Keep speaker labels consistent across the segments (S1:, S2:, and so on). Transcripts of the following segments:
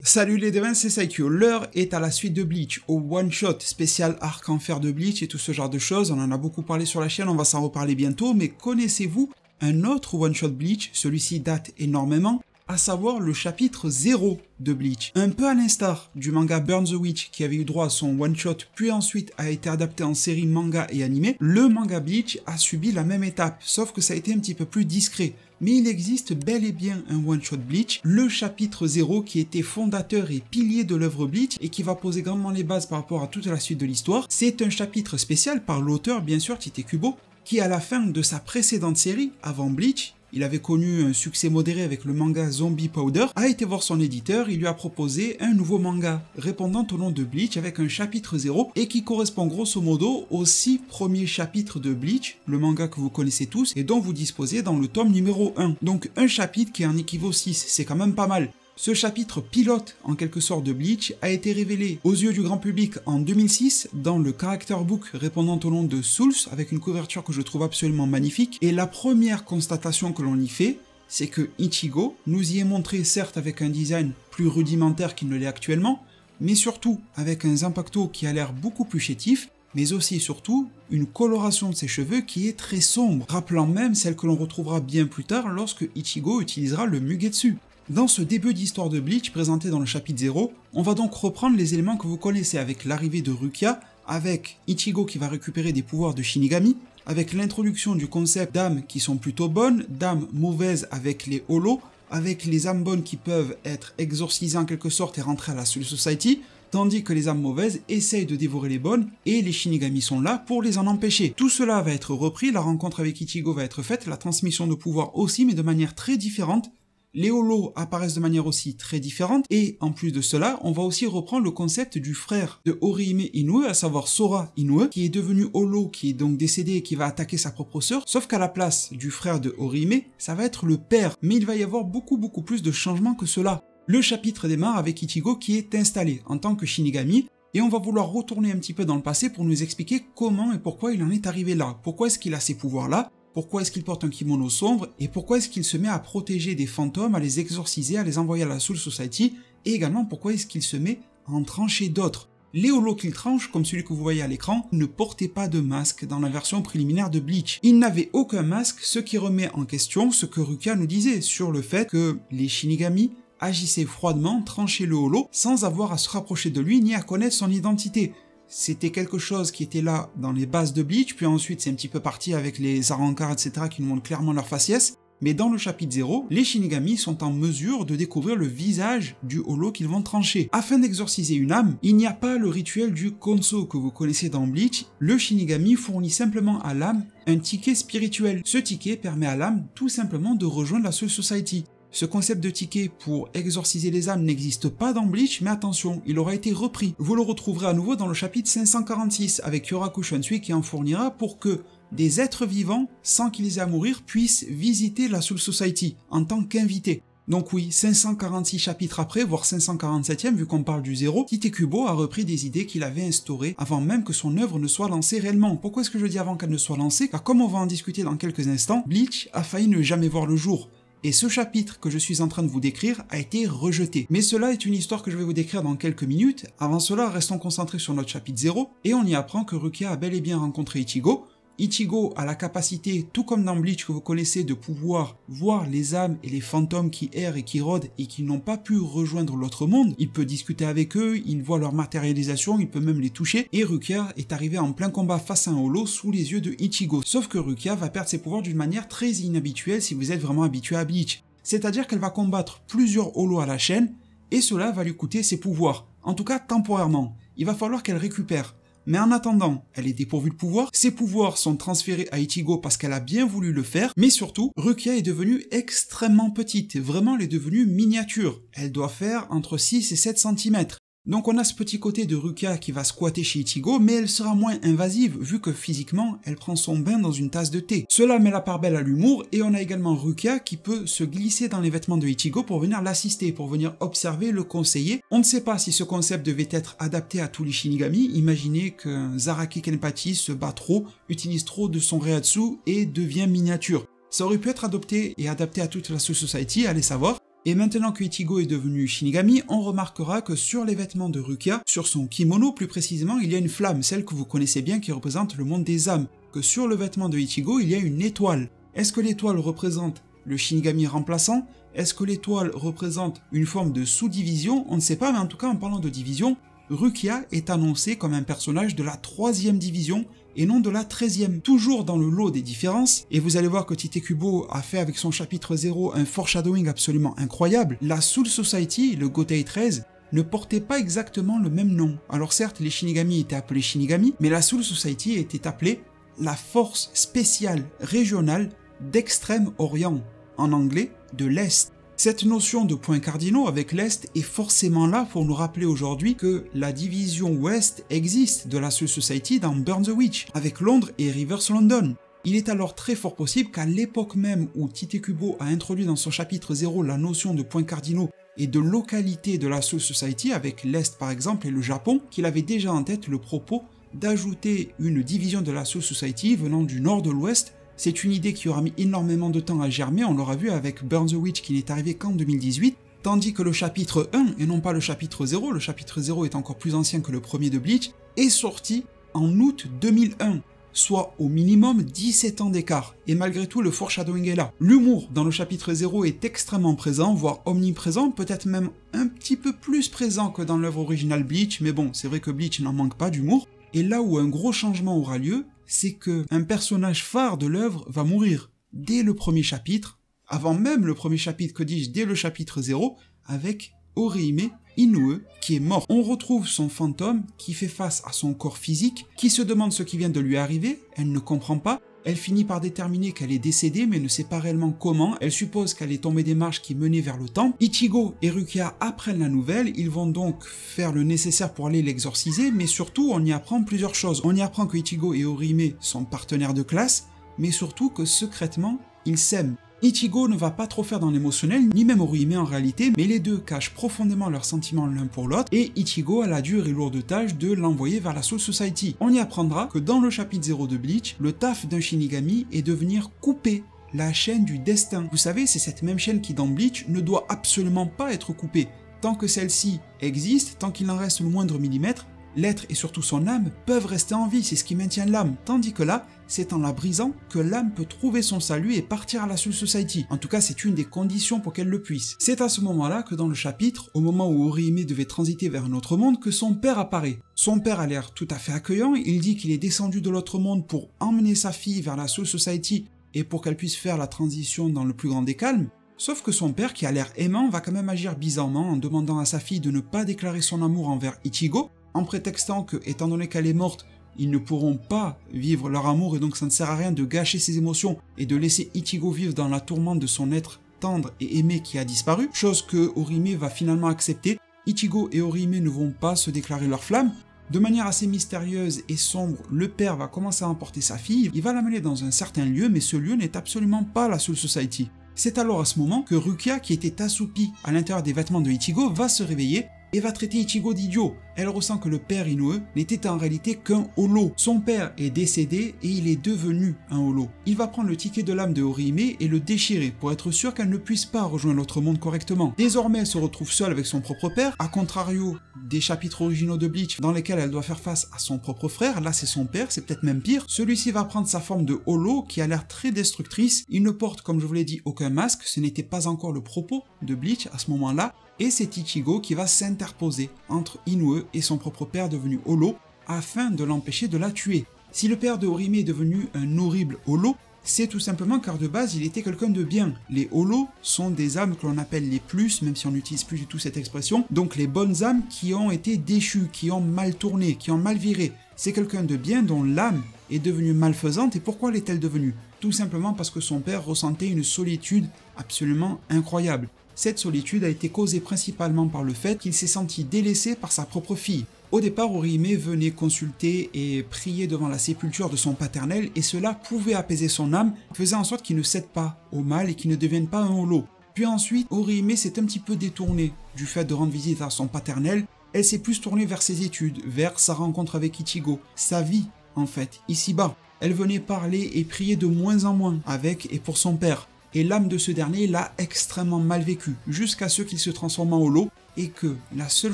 S1: Salut les devins, c'est Saikyo. L'heure est à la suite de Bleach, au one-shot spécial arc en fer de Bleach et tout ce genre de choses. On en a beaucoup parlé sur la chaîne, on va s'en reparler bientôt, mais connaissez-vous un autre one-shot Bleach? Celui-ci date énormément, à savoir le chapitre 0 de Bleach. Un peu à l'instar du manga Burn the Witch qui avait eu droit à son one-shot, puis ensuite a été adapté en série manga et animé, le manga Bleach a subi la même étape, sauf que ça a été un petit peu plus discret. Mais il existe bel et bien un one-shot Bleach, le chapitre 0 qui était fondateur et pilier de l'œuvre Bleach et qui va poser grandement les bases par rapport à toute la suite de l'histoire. C'est un chapitre spécial par l'auteur, bien sûr, Tite Kubo, qui à la fin de sa précédente série, avant Bleach, il avait connu un succès modéré avec le manga Zombie Powder, a été voir son éditeur, il lui a proposé un nouveau manga répondant au nom de Bleach avec un chapitre 0 et qui correspond grosso modo aux 6 premiers chapitres de Bleach, le manga que vous connaissez tous et dont vous disposez dans le tome numéro 1. Donc un chapitre qui en équivaut 6, c'est quand même pas mal. Ce chapitre pilote en quelque sorte de Bleach a été révélé aux yeux du grand public en 2006 dans le character book répondant au nom de Souls avec une couverture que je trouve absolument magnifique et la première constatation que l'on y fait, c'est que Ichigo nous y est montré certes avec un design plus rudimentaire qu'il ne l'est actuellement, mais surtout avec un Zanpakuto qui a l'air beaucoup plus chétif, mais aussi et surtout une coloration de ses cheveux qui est très sombre, rappelant même celle que l'on retrouvera bien plus tard lorsque Ichigo utilisera le Mugetsu. Dans ce début d'histoire de Bleach présenté dans le chapitre 0, on va donc reprendre les éléments que vous connaissez avec l'arrivée de Rukia, avec Ichigo qui va récupérer des pouvoirs de Shinigami, avec l'introduction du concept d'âmes qui sont plutôt bonnes, d'âmes mauvaises avec les holos, avec les âmes bonnes qui peuvent être exorcisées en quelque sorte et rentrer à la Soul Society, tandis que les âmes mauvaises essayent de dévorer les bonnes et les Shinigami sont là pour les en empêcher. Tout cela va être repris, la rencontre avec Ichigo va être faite, la transmission de pouvoir aussi mais de manière très différente. Les holos apparaissent de manière aussi très différente et en plus de cela, on va aussi reprendre le concept du frère de Orihime Inoue, à savoir Sora Inoue, qui est devenu holo, qui est donc décédé et qui va attaquer sa propre sœur, sauf qu'à la place du frère de Orihime, ça va être le père, mais il va y avoir beaucoup plus de changements que cela. Le chapitre démarre avec Ichigo qui est installé en tant que Shinigami, et on va vouloir retourner un petit peu dans le passé pour nous expliquer comment et pourquoi il en est arrivé là, pourquoi est-ce qu'il a ces pouvoirs-là, pourquoi est-ce qu'il porte un kimono sombre et pourquoi est-ce qu'il se met à protéger des fantômes, à les exorciser, à les envoyer à la Soul Society et également pourquoi est-ce qu'il se met à en trancher d'autres. Les holos qu'il tranche, comme celui que vous voyez à l'écran, ne portaient pas de masque dans la version préliminaire de Bleach. Ils n'avaient aucun masque, ce qui remet en question ce que Rukia nous disait sur le fait que les Shinigami agissaient froidement, tranchaient le holo sans avoir à se rapprocher de lui ni à connaître son identité. C'était quelque chose qui était là dans les bases de Bleach, puis ensuite c'est un petit peu parti avec les Arrancars, etc. qui nous montrent clairement leur faciès. Mais dans le chapitre 0, les Shinigami sont en mesure de découvrir le visage du holo qu'ils vont trancher. Afin d'exorciser une âme, il n'y a pas le rituel du Konso que vous connaissez dans Bleach, le Shinigami fournit simplement à l'âme un ticket spirituel. Ce ticket permet à l'âme tout simplement de rejoindre la Soul Society. Ce concept de ticket pour exorciser les âmes n'existe pas dans Bleach, mais attention, il aura été repris. Vous le retrouverez à nouveau dans le chapitre 546 avec Yoraku Shunsui qui en fournira pour que des êtres vivants, sans qu'ils aient à mourir, puissent visiter la Soul Society en tant qu'invités. Donc oui, 546 chapitres après, voire 547e vu qu'on parle du 0, Tite Kubo a repris des idées qu'il avait instaurées avant même que son œuvre ne soit lancée réellement. Pourquoi est-ce que je dis avant qu'elle ne soit lancée? Car comme on va en discuter dans quelques instants, Bleach a failli ne jamais voir le jour. Et ce chapitre que je suis en train de vous décrire a été rejeté. Mais cela est une histoire que je vais vous décrire dans quelques minutes. Avant cela, restons concentrés sur notre chapitre 0, et on y apprend que Rukia a bel et bien rencontré Ichigo. Ichigo a la capacité, tout comme dans Bleach que vous connaissez, de pouvoir voir les âmes et les fantômes qui errent et qui rôdent et qui n'ont pas pu rejoindre l'autre monde. Il peut discuter avec eux, il voit leur matérialisation, il peut même les toucher, et Rukia est arrivé en plein combat face à un holo sous les yeux de Ichigo. Sauf que Rukia va perdre ses pouvoirs d'une manière très inhabituelle si vous êtes vraiment habitué à Bleach. C'est-à-dire qu'elle va combattre plusieurs holos à la chaîne, et cela va lui coûter ses pouvoirs. En tout cas temporairement. Il va falloir qu'elle récupère. Mais en attendant, elle est dépourvue de pouvoir, ses pouvoirs sont transférés à Ichigo parce qu'elle a bien voulu le faire, mais surtout, Rukia est devenue extrêmement petite, vraiment elle est devenue miniature. Elle doit faire entre 6 et 7 cm. Donc on a ce petit côté de Rukia qui va squatter chez Ichigo, mais elle sera moins invasive vu que physiquement elle prend son bain dans une tasse de thé. Cela met la part belle à l'humour et on a également Rukia qui peut se glisser dans les vêtements de Ichigo pour venir l'assister, pour venir observer, le conseiller. On ne sait pas si ce concept devait être adapté à tous les Shinigami. Imaginez qu'un Zaraki Kenpachi se bat trop, utilise trop de son Reiatsu et devient miniature. Ça aurait pu être adopté et adapté à toute la Soul Society, allez savoir. Et maintenant que Ichigo est devenu Shinigami, on remarquera que sur les vêtements de Rukia, sur son kimono plus précisément, il y a une flamme, celle que vous connaissez bien qui représente le monde des âmes, que sur le vêtement de Ichigo, il y a une étoile. Est-ce que l'étoile représente le Shinigami remplaçant? Est-ce que l'étoile représente une forme de sous-division? On ne sait pas, mais en tout cas en parlant de division, Rukia est annoncé comme un personnage de la 3e division et non de la 13e. Toujours dans le lot des différences, et vous allez voir que Tite Kubo a fait avec son chapitre 0 un foreshadowing absolument incroyable, la Soul Society, le Gotei 13, ne portait pas exactement le même nom. Alors certes, les Shinigami étaient appelés Shinigami, mais la Soul Society était appelée la Force Spéciale Régionale d'Extrême-Orient, en anglais de l'Est. Cette notion de points cardinaux avec l'Est est forcément là pour nous rappeler aujourd'hui que la division Ouest existe de la Soul Society dans Burn the Witch, avec Londres et Rivers London. Il est alors très fort possible qu'à l'époque même où Tite Kubo a introduit dans son chapitre 0 la notion de points cardinaux et de localité de la Soul Society, avec l'Est par exemple et le Japon, qu'il avait déjà en tête le propos d'ajouter une division de la Soul Society venant du nord de l'Ouest. C'est une idée qui aura mis énormément de temps à germer, on l'aura vu avec Burn the Witch qui n'est arrivé qu'en 2018, tandis que le chapitre 1, et non pas le chapitre 0, le chapitre 0 est encore plus ancien que le premier de Bleach, est sorti en août 2001, soit au minimum 17 ans d'écart, et malgré tout le foreshadowing est là. L'humour dans le chapitre 0 est extrêmement présent, voire omniprésent, peut-être même un petit peu plus présent que dans l'œuvre originale Bleach, mais bon, c'est vrai que Bleach n'en manque pas d'humour, et là où un gros changement aura lieu, c'est qu'un personnage phare de l'œuvre va mourir dès le premier chapitre, avant même le premier chapitre, que dis-je, dès le chapitre 0, avec Orihime Inoue qui est mort. On retrouve son fantôme qui fait face à son corps physique, qui se demande ce qui vient de lui arriver, elle ne comprend pas, elle finit par déterminer qu'elle est décédée mais ne sait pas réellement comment, elle suppose qu'elle est tombée des marches qui menaient vers le temple. Ichigo et Rukia apprennent la nouvelle, ils vont donc faire le nécessaire pour aller l'exorciser, mais surtout on y apprend plusieurs choses. On y apprend que Ichigo et Orihime sont partenaires de classe, mais surtout que secrètement, ils s'aiment. Ichigo ne va pas trop faire dans l'émotionnel, ni même Orihime en réalité, mais les deux cachent profondément leurs sentiments l'un pour l'autre, et Ichigo a la dure et lourde tâche de l'envoyer vers la Soul Society. On y apprendra que dans le chapitre 0 de Bleach, le taf d'un Shinigami est de venir couper la chaîne du destin. Vous savez, c'est cette même chaîne qui dans Bleach ne doit absolument pas être coupée. Tant que celle-ci existe, tant qu'il en reste le moindre millimètre, l'être et surtout son âme peuvent rester en vie, c'est ce qui maintient l'âme, tandis que là, c'est en la brisant que l'âme peut trouver son salut et partir à la Soul Society. En tout cas, c'est une des conditions pour qu'elle le puisse. C'est à ce moment-là que dans le chapitre, au moment où Orihime devait transiter vers un autre monde, que son père apparaît. Son père a l'air tout à fait accueillant, il dit qu'il est descendu de l'autre monde pour emmener sa fille vers la Soul Society et pour qu'elle puisse faire la transition dans le plus grand des calmes. Sauf que son père, qui a l'air aimant, va quand même agir bizarrement en demandant à sa fille de ne pas déclarer son amour envers Ichigo, en prétextant que, étant donné qu'elle est morte, ils ne pourront pas vivre leur amour et donc ça ne sert à rien de gâcher ses émotions et de laisser Ichigo vivre dans la tourmente de son être tendre et aimé qui a disparu, chose que Orihime va finalement accepter. Ichigo et Orihime ne vont pas se déclarer leur flamme. De manière assez mystérieuse et sombre, le père va commencer à emporter sa fille, il va l'amener dans un certain lieu, mais ce lieu n'est absolument pas la Soul Society. C'est alors à ce moment que Rukia, qui était assoupie à l'intérieur des vêtements de Ichigo, va se réveiller et va traiter Ichigo d'idiot. Elle ressent que le père Inoue n'était en réalité qu'un holo. Son père est décédé et il est devenu un holo. Il va prendre le ticket de l'âme de Orihime et le déchirer pour être sûr qu'elle ne puisse pas rejoindre l'autre monde correctement. Désormais, elle se retrouve seule avec son propre père, à contrario des chapitres originaux de Bleach dans lesquels elle doit faire face à son propre frère. Là, c'est son père, c'est peut-être même pire. Celui-ci va prendre sa forme de holo qui a l'air très destructrice. Il ne porte, comme je vous l'ai dit, aucun masque. Ce n'était pas encore le propos de Bleach à ce moment-là. Et c'est Ichigo qui va s'interposer entre Inoue et son propre père devenu holo afin de l'empêcher de la tuer. Si le père de Orihime est devenu un horrible holo, c'est tout simplement car de base il était quelqu'un de bien. Les holos sont des âmes que l'on appelle les plus, même si on n'utilise plus du tout cette expression, donc les bonnes âmes qui ont été déchues, qui ont mal tourné, qui ont mal viré. C'est quelqu'un de bien dont l'âme est devenue malfaisante, et pourquoi l'est-elle devenue? Tout simplement parce que son père ressentait une solitude absolument incroyable. Cette solitude a été causée principalement par le fait qu'il s'est senti délaissé par sa propre fille. Au départ, Orihime venait consulter et prier devant la sépulture de son paternel et cela pouvait apaiser son âme, faisant en sorte qu'il ne cède pas au mal et qu'il ne devienne pas un holo. Puis ensuite, Orihime s'est un petit peu détournée du fait de rendre visite à son paternel, elle s'est plus tournée vers ses études, vers sa rencontre avec Ichigo, sa vie en fait, ici-bas. Elle venait parler et prier de moins en moins avec et pour son père. et l'âme de ce dernier l'a extrêmement mal vécu, jusqu'à ce qu'il se transforme en holo, et que la seule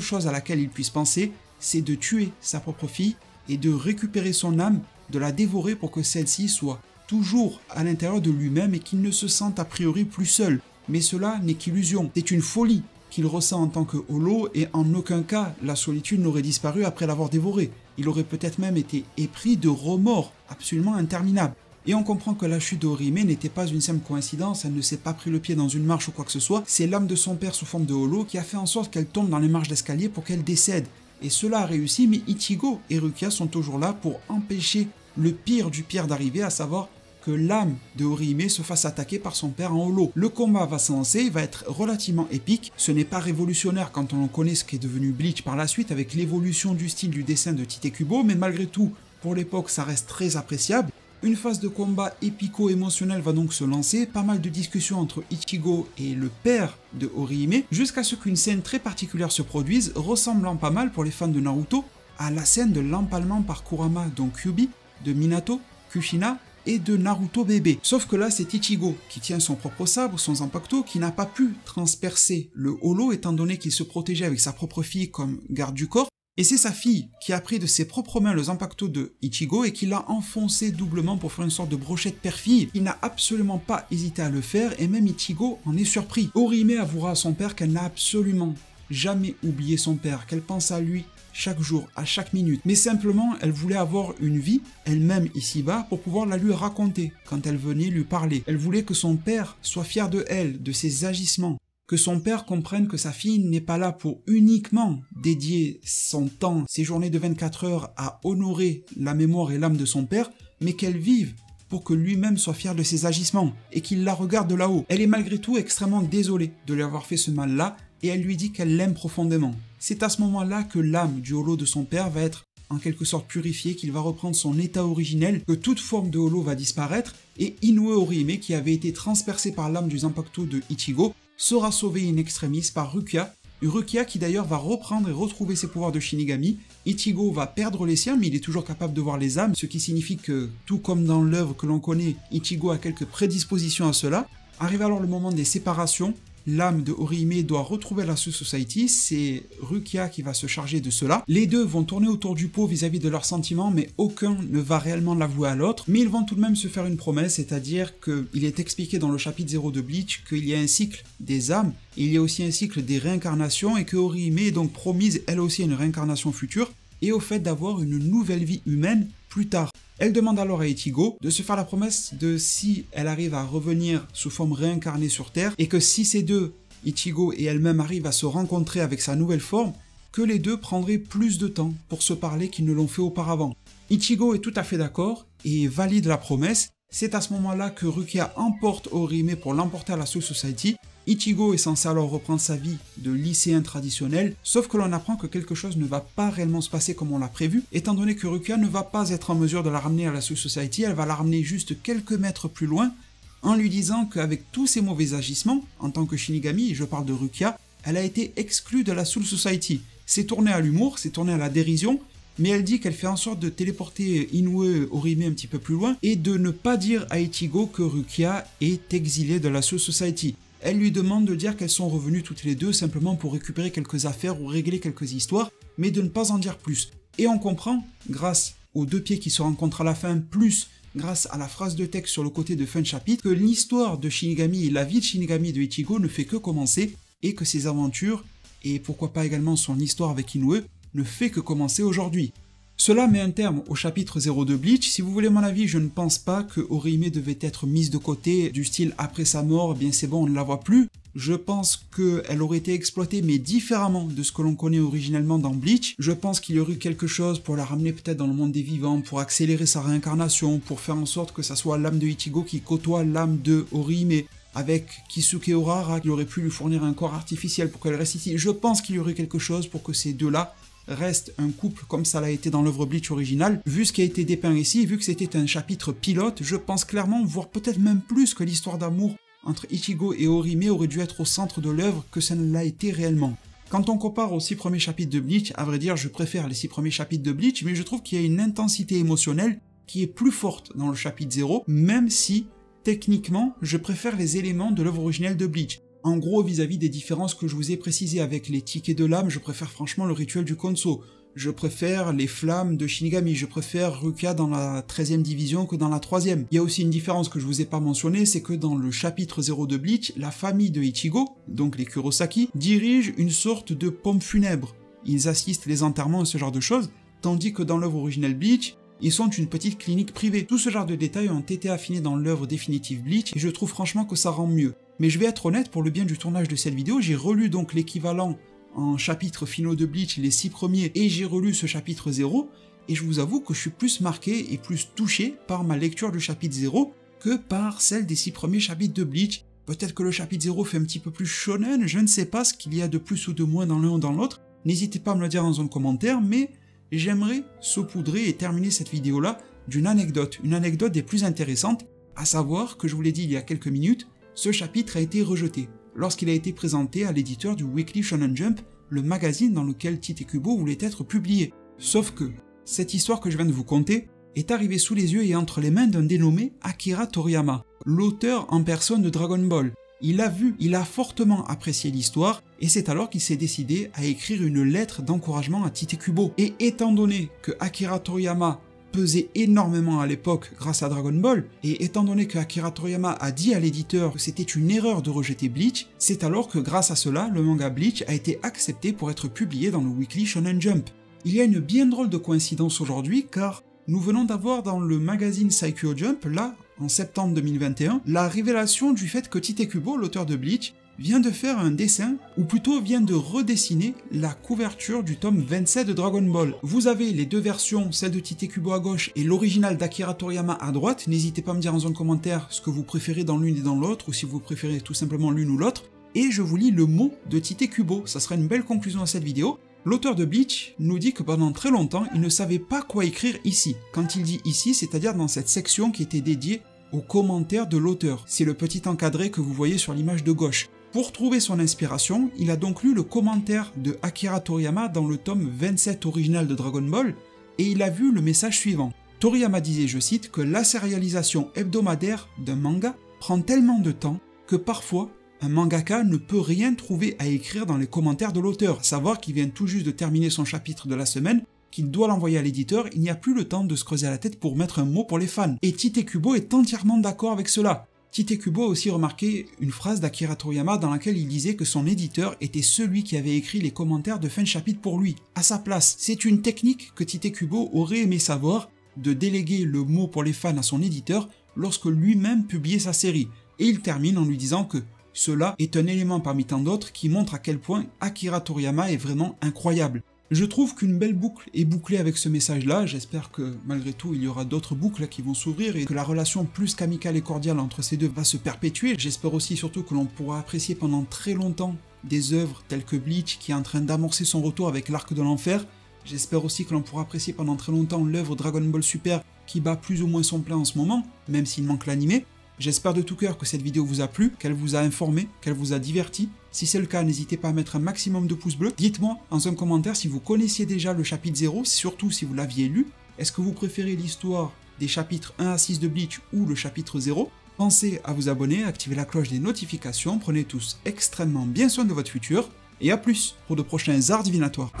S1: chose à laquelle il puisse penser, c'est de tuer sa propre fille, et de récupérer son âme, de la dévorer pour que celle-ci soit toujours à l'intérieur de lui-même et qu'il ne se sente a priori plus seul. Mais cela n'est qu'illusion, c'est une folie qu'il ressent en tant que holo, et en aucun cas la solitude n'aurait disparu après l'avoir dévoré. Il aurait peut-être même été épris de remords absolument interminables. Et on comprend que la chute d'Orihime n'était pas une simple coïncidence, elle ne s'est pas pris le pied dans une marche ou quoi que ce soit, c'est l'âme de son père sous forme de holo qui a fait en sorte qu'elle tombe dans les marches d'escalier pour qu'elle décède. Et cela a réussi, mais Ichigo et Rukia sont toujours là pour empêcher le pire du pire d'arriver, à savoir que l'âme de Orihime se fasse attaquer par son père en holo. Le combat va s'annoncer, il va être relativement épique, ce n'est pas révolutionnaire quand on connaît ce qui est devenu Bleach par la suite avec l'évolution du style du dessin de Tite Kubo, mais malgré tout, pour l'époque ça reste très appréciable. Une phase de combat épico-émotionnel va donc se lancer, pas mal de discussions entre Ichigo et le père de Orihime, jusqu'à ce qu'une scène très particulière se produise, ressemblant pas mal pour les fans de Naruto, à la scène de l'empalement par Kurama, donc Kyuubi, de Minato, Kushina et de Naruto bébé. Sauf que là c'est Ichigo qui tient son propre sabre, son Zanpakuto, qui n'a pas pu transpercer le holo étant donné qu'il se protégeait avec sa propre fille comme garde du corps. Et c'est sa fille qui a pris de ses propres mains le Zanpakuto de Ichigo et qui l'a enfoncé doublement pour faire une sorte de brochette père-fille. Il n'a absolument pas hésité à le faire et même Ichigo en est surpris. Orihime avouera à son père qu'elle n'a absolument jamais oublié son père, qu'elle pense à lui chaque jour, à chaque minute. Mais simplement, elle voulait avoir une vie, elle-même ici-bas, pour pouvoir la lui raconter quand elle venait lui parler. Elle voulait que son père soit fier de elle, de ses agissements. Que son père comprenne que sa fille n'est pas là pour uniquement dédier son temps, ses journées de 24 heures à honorer la mémoire et l'âme de son père, mais qu'elle vive pour que lui-même soit fier de ses agissements et qu'il la regarde de là-haut. Elle est malgré tout extrêmement désolée de lui avoir fait ce mal-là et elle lui dit qu'elle l'aime profondément. C'est à ce moment-là que l'âme du holo de son père va être en quelque sorte purifiée, qu'il va reprendre son état originel, que toute forme de holo va disparaître et Inoue Orihime, qui avait été transpercé par l'âme du Zanpakuto de Ichigo, sera sauvé in extremis par Rukia. Rukia qui d'ailleurs va reprendre et retrouver ses pouvoirs de Shinigami. Ichigo va perdre les siens, mais il est toujours capable de voir les âmes, ce qui signifie que, tout comme dans l'œuvre que l'on connaît, Ichigo a quelques prédispositions à cela. Arrive alors le moment des séparations. L'âme de Orihime doit retrouver la Soul Society, c'est Rukia qui va se charger de cela. Les deux vont tourner autour du pot vis-à-vis de leurs sentiments, mais aucun ne va réellement l'avouer à l'autre. Mais ils vont tout de même se faire une promesse, c'est-à-dire qu'il est expliqué dans le chapitre 0 de Bleach qu'il y a un cycle des âmes, et il y a aussi un cycle des réincarnations, et que Orihime est donc promise elle aussi à une réincarnation future, et au fait d'avoir une nouvelle vie humaine plus tard. Elle demande alors à Ichigo de se faire la promesse de si elle arrive à revenir sous forme réincarnée sur Terre, et que si ces deux, Ichigo et elle-même, arrivent à se rencontrer avec sa nouvelle forme, que les deux prendraient plus de temps pour se parler qu'ils ne l'ont fait auparavant. Ichigo est tout à fait d'accord et valide la promesse. C'est à ce moment-là que Rukia emporte Orihime pour l'emporter à la Soul Society. Ichigo est censé alors reprendre sa vie de lycéen traditionnel, sauf que l'on apprend que quelque chose ne va pas réellement se passer comme on l'a prévu, étant donné que Rukia ne va pas être en mesure de la ramener à la Soul Society, elle va la ramener juste quelques mètres plus loin, en lui disant qu'avec tous ses mauvais agissements, en tant que Shinigami, et je parle de Rukia, elle a été exclue de la Soul Society. C'est tourné à l'humour, c'est tourné à la dérision, mais elle dit qu'elle fait en sorte de téléporter Inoue Orihime un petit peu plus loin, et de ne pas dire à Ichigo que Rukia est exilée de la Soul Society. Elle lui demande de dire qu'elles sont revenues toutes les deux simplement pour récupérer quelques affaires ou régler quelques histoires, mais de ne pas en dire plus. Et on comprend, grâce aux deux pieds qui se rencontrent à la fin, plus grâce à la phrase de texte sur le côté de fin de chapitre, que l'histoire de Shinigami et la vie de Shinigami de Ichigo ne fait que commencer, et que ses aventures, et pourquoi pas également son histoire avec Inoue, ne fait que commencer aujourd'hui. Cela met un terme au chapitre 0 de Bleach. Si vous voulez mon avis, je ne pense pas que Orihime devait être mise de côté, du style après sa mort, eh bien c'est bon, on ne la voit plus. Je pense qu'elle aurait été exploitée, mais différemment de ce que l'on connaît originellement dans Bleach. Je pense qu'il y aurait eu quelque chose pour la ramener peut-être dans le monde des vivants, pour accélérer sa réincarnation, pour faire en sorte que ça soit l'âme de Ichigo qui côtoie l'âme de Orihime, avec Kisuke Urara, qui aurait pu lui fournir un corps artificiel pour qu'elle reste ici. Je pense qu'il y aurait quelque chose pour que ces deux-là reste un couple comme ça l'a été dans l'œuvre Bleach originale. Vu ce qui a été dépeint ici, vu que c'était un chapitre pilote, je pense clairement, voire peut-être même plus, que l'histoire d'amour entre Ichigo et Orihime aurait dû être au centre de l'œuvre que ça ne l'a été réellement. Quand on compare aux 6 premiers chapitres de Bleach, à vrai dire je préfère les 6 premiers chapitres de Bleach, mais je trouve qu'il y a une intensité émotionnelle qui est plus forte dans le chapitre 0, même si techniquement, je préfère les éléments de l'œuvre originelle de Bleach. En gros, vis-à-vis des différences que je vous ai précisées avec les tickets de l'âme, je préfère franchement le rituel du Konso. Je préfère les flammes de Shinigami, je préfère Rukia dans la 13e division que dans la 3e. Il y a aussi une différence que je vous ai pas mentionnée, c'est que dans le chapitre 0 de Bleach, la famille de Ichigo, donc les Kurosaki, dirige une sorte de pompe funèbre. Ils assistent les enterrements et ce genre de choses, tandis que dans l'œuvre originelle Bleach, ils sont une petite clinique privée. Tout ce genre de détails ont été affinés dans l'œuvre définitive Bleach, et je trouve franchement que ça rend mieux. Mais je vais être honnête, pour le bien du tournage de cette vidéo, j'ai relu donc l'équivalent en chapitres finaux de Bleach, les 6 premiers, et j'ai relu ce chapitre 0, et je vous avoue que je suis plus marqué et plus touché par ma lecture du chapitre 0 que par celle des 6 premiers chapitres de Bleach. Peut-être que le chapitre 0 fait un petit peu plus shonen, je ne sais pas ce qu'il y a de plus ou de moins dans l'un ou dans l'autre, n'hésitez pas à me le dire dans un commentaire, mais j'aimerais saupoudrer et terminer cette vidéo-là d'une anecdote, une anecdote des plus intéressantes, à savoir que je vous l'ai dit il y a quelques minutes, ce chapitre a été rejeté lorsqu'il a été présenté à l'éditeur du Weekly Shonen Jump, le magazine dans lequel Tite Kubo voulait être publié. Sauf que, cette histoire que je viens de vous conter est arrivée sous les yeux et entre les mains d'un dénommé Akira Toriyama, l'auteur en personne de Dragon Ball. Il a vu, il a fortement apprécié l'histoire, et c'est alors qu'il s'est décidé à écrire une lettre d'encouragement à Tite Kubo. Et étant donné que Akira Toriyama pesait énormément à l'époque grâce à Dragon Ball, et étant donné que Akira Toriyama a dit à l'éditeur que c'était une erreur de rejeter Bleach, c'est alors que grâce à cela, le manga Bleach a été accepté pour être publié dans le Weekly Shonen Jump. Il y a une bien drôle de coïncidence aujourd'hui, car nous venons d'avoir dans le magazine Saikyo Jump, là, en septembre 2021, la révélation du fait que Tite Kubo, l'auteur de Bleach, vient de faire un dessin, ou plutôt vient de redessiner la couverture du tome 27 de Dragon Ball. Vous avez les deux versions, celle de Tite Kubo à gauche et l'original d'Akira Toriyama à droite, n'hésitez pas à me dire dans un commentaire ce que vous préférez dans l'une et dans l'autre, ou si vous préférez tout simplement l'une ou l'autre, et je vous lis le mot de Tite Kubo, ça sera une belle conclusion à cette vidéo. L'auteur de Bleach nous dit que pendant très longtemps, il ne savait pas quoi écrire ici. Quand il dit ici, c'est-à-dire dans cette section qui était dédiée aux commentaires de l'auteur. C'est le petit encadré que vous voyez sur l'image de gauche. Pour trouver son inspiration, il a donc lu le commentaire de Akira Toriyama dans le tome 27 original de Dragon Ball, et il a vu le message suivant. Toriyama disait, je cite, que la sérialisation hebdomadaire d'un manga prend tellement de temps que parfois, un mangaka ne peut rien trouver à écrire dans les commentaires de l'auteur, savoir qu'il vient tout juste de terminer son chapitre de la semaine, qu'il doit l'envoyer à l'éditeur, il n'y a plus le temps de se creuser la tête pour mettre un mot pour les fans. Et Tite Kubo est entièrement d'accord avec cela. Tite Kubo a aussi remarqué une phrase d'Akira Toriyama dans laquelle il disait que son éditeur était celui qui avait écrit les commentaires de fin de chapitre pour lui, à sa place. C'est une technique que Tite Kubo aurait aimé savoir, de déléguer le mot pour les fans à son éditeur lorsque lui-même publiait sa série. Et il termine en lui disant que cela est un élément parmi tant d'autres qui montre à quel point Akira Toriyama est vraiment incroyable. Je trouve qu'une belle boucle est bouclée avec ce message-là, j'espère que malgré tout il y aura d'autres boucles qui vont s'ouvrir et que la relation plus qu'amicale et cordiale entre ces deux va se perpétuer. J'espère aussi surtout que l'on pourra apprécier pendant très longtemps des œuvres telles que Bleach qui est en train d'amorcer son retour avec l'arc de l'enfer. J'espère aussi que l'on pourra apprécier pendant très longtemps l'œuvre Dragon Ball Super qui bat plus ou moins son plein en ce moment, même s'il manque l'animé. J'espère de tout cœur que cette vidéo vous a plu, qu'elle vous a informé, qu'elle vous a diverti. Si c'est le cas, n'hésitez pas à mettre un maximum de pouces bleus. Dites-moi dans un commentaire si vous connaissiez déjà le chapitre 0, surtout si vous l'aviez lu. Est-ce que vous préférez l'histoire des chapitres 1 à 6 de Bleach ou le chapitre 0 ? Pensez à vous abonner, à activer la cloche des notifications. Prenez tous extrêmement bien soin de votre futur. Et à plus pour de prochains arts divinatoires.